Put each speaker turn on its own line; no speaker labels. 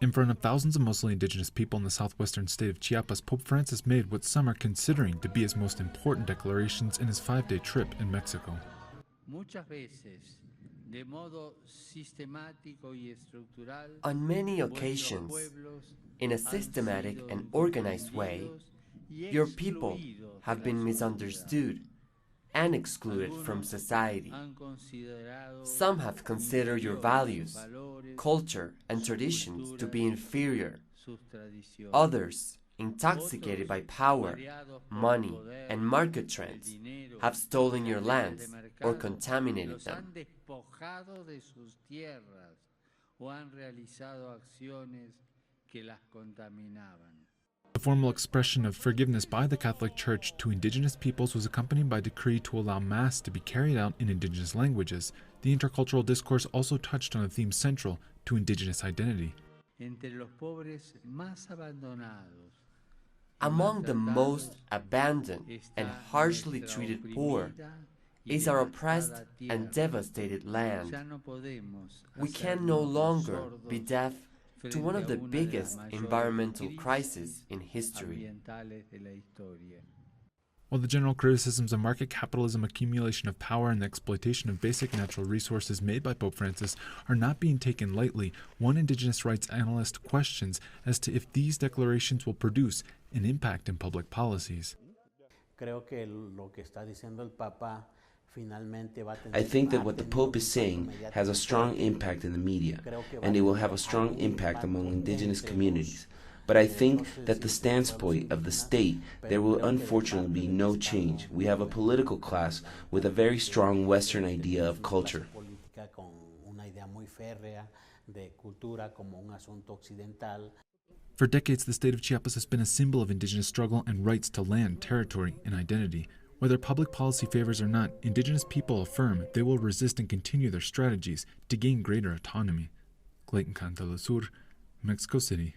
In front of thousands of mostly indigenous people in the southwestern state of Chiapas, Pope Francis made what some are considering to be his most important declarations in his 5-day trip in Mexico.
On many occasions, in a systematic and organized way, your people have been misunderstood and excluded from society. Some have considered your values, culture, and traditions to be inferior. Others, intoxicated by power, money, and market trends, have stolen your lands or contaminated them.
The formal expression of forgiveness by the Catholic Church to indigenous peoples was accompanied by a decree to allow Mass to be carried out in indigenous languages. The intercultural discourse also touched on a theme central to indigenous identity.
Among the most abandoned and harshly treated poor is our oppressed and devastated land. We can no longer be deaf to one of the biggest environmental crises in history.
While the general criticisms of market capitalism, accumulation of power, and the exploitation of basic natural resources made by Pope Francis are not being taken lightly, one indigenous rights analyst questions as to if these declarations will produce an impact in public policies.
I think that what the Pope is saying has a strong impact in the media, and it will have a strong impact among indigenous communities. But I think that the standpoint of the state, there will unfortunately be no change. We have a political class with a very strong Western idea of culture.
For decades, the state of Chiapas has been a symbol of indigenous struggle and rights to land, territory, and identity. Whether public policy favors or not, indigenous people affirm they will resist and continue their strategies to gain greater autonomy. Clayton Cantala Sur, Mexico City.